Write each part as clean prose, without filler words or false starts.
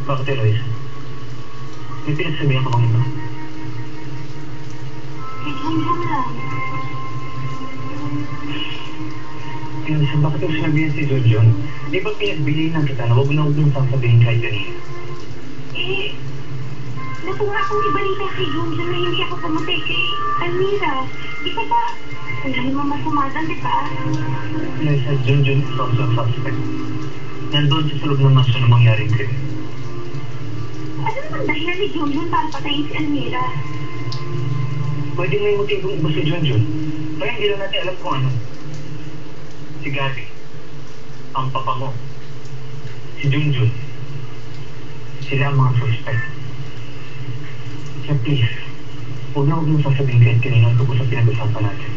Bakit, Eloise? May pinagsabihan ka bang iba? Hanggang lang. Eloise, bakit mo sinabihan si John? Di ba pinagbilinan kita na huwag na huwag mong sasabihin kahit kanina? Nakuha akong ibalita kay John na hindi ako pumatay kay Almira. Di ba ba? Wala naman masumatan, di ba? Eloise, John is also a suspect. Nandun siya sa loob ng mansion na mangyaring krimen. Ano naman dahilan ni John para patayin si Almira? Pwede may motibong iba si John. Kaya hindi lang natin alam kung ano. Si Gabby, ang papa mo, si Junjun, sila ang mga suspect. Kaya please, huwag na huwag mong sasabihin kahit kanina tungkol sa pinag-usapan natin.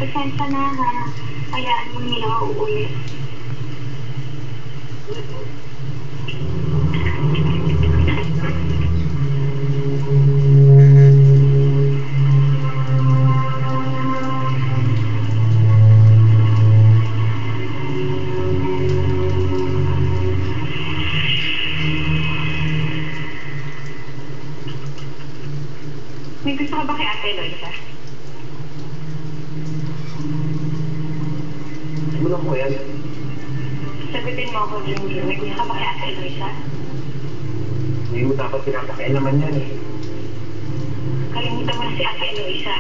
Pasensya na ha. Hayaan mo nila uulit. May gusto ka ba kay Ate Eloisa? Ano lang po yan? Sagutin mo ako, Junjun. May gusto ka ba kay Ate Eloisa? Hindi mo dapat pinapakain naman yan eh. Kalimutan mo na si Ate Eloisa.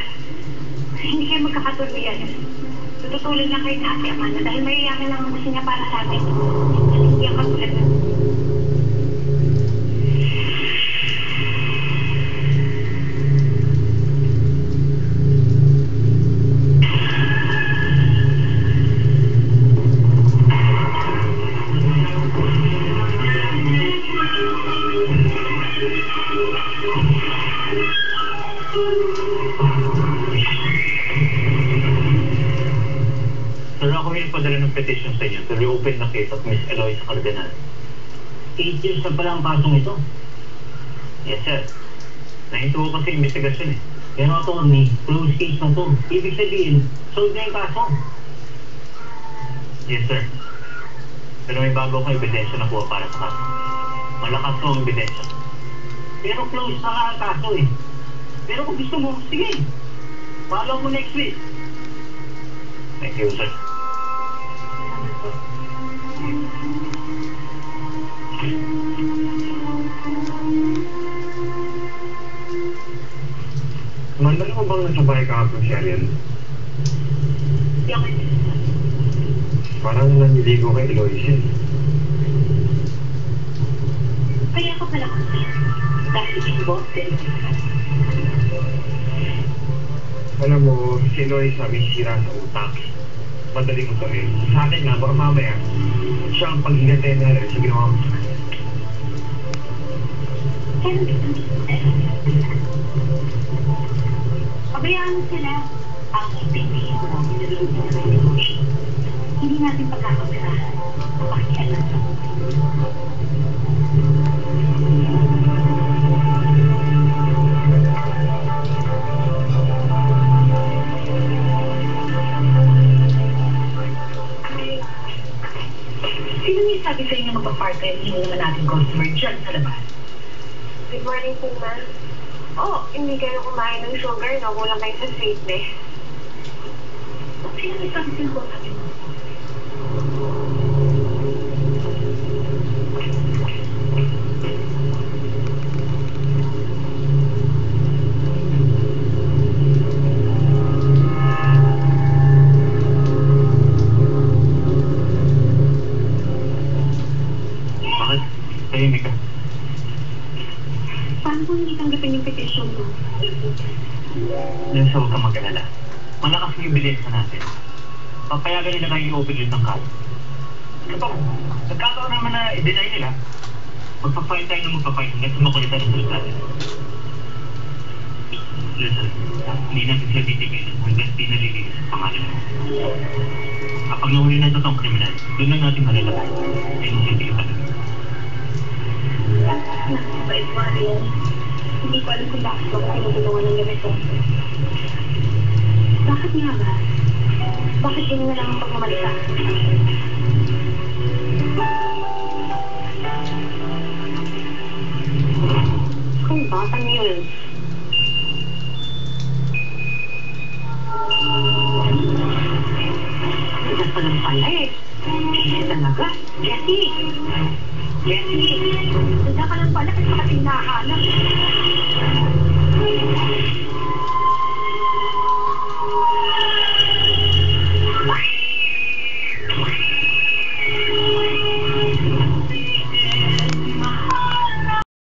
Hindi kayo magkakatuluyan. Tututulan lang kayo ni Ate Amanda dahil mayayaman lang ang gusto niya para sa atin. Hindi ang katulad na. Sir, ako yung padala ng petition sa inyo to reopen the case of Miss Eloise Cardenal. 8 years na pala ang kasong ito. Yes, sir. Nahinto ko kasi investigasyon eh. Pero attorney, close case na to. Ibig sabihin, solved na yung kaso. Yes, sir. Pero may bago akong ebidensya na kuha para sa kaso. Malakas ko ang ebidensya. Pero close na nga ang kaso eh. Pero kung gusto mo, sige. Follow mo next week. Thank you, sir. Mandali mo bang nasa bahay kahapon si Ariel? Hindi ako ito. Parang naniligo kay Eloise. Kaya ako pala kasi. Dahil involved din. Alam mo, si Eloise may sira sa utak. Madali mo sabihin. Sa akin nga, baka mamaya, siya ang pag-ingatay na rin sa ginawa mo. Pero pabayaan sila. Ang intindihin mo lang niluluto na rin. Hindi natin pagkakabirahan. Pakialam. Sino niya sabi sa inyo magpa-part-time, hindi naman natin customer dyan sa labas? Good morning po, ma'am. Hindi kayo kumain ng sugar, no? Kulang kayo sa sweetness. Sino niya sabi sa inyo sabi mo? Bakit? Tahimik ka. Paano kung hindi tanggapin yung petition mo? Nasa huwag kang mag-alala. Malakas yung ebidensya natin. Papayagan nila kayo i-open yun ng kaso. Kapag nagkataon naman na i-deny nila, magpapahit tayo ng magpapahit hanggang sa makulitan ng sultan. Listen, hindi natin siya titigil hanggang di nalilinis sa pangalan mo. Kapag nahuli na totoong kriminal, doon lang natin malalabay. Ay mo siya talaga. Nakakabait mo, Ariel. Hindi ko alam kung bakit ko tinutulungan ng ganito. Bakit nga ba? Bakit yun na lang ang pagmamalita? Sige, wala ka lang pala kasi makating nahanap.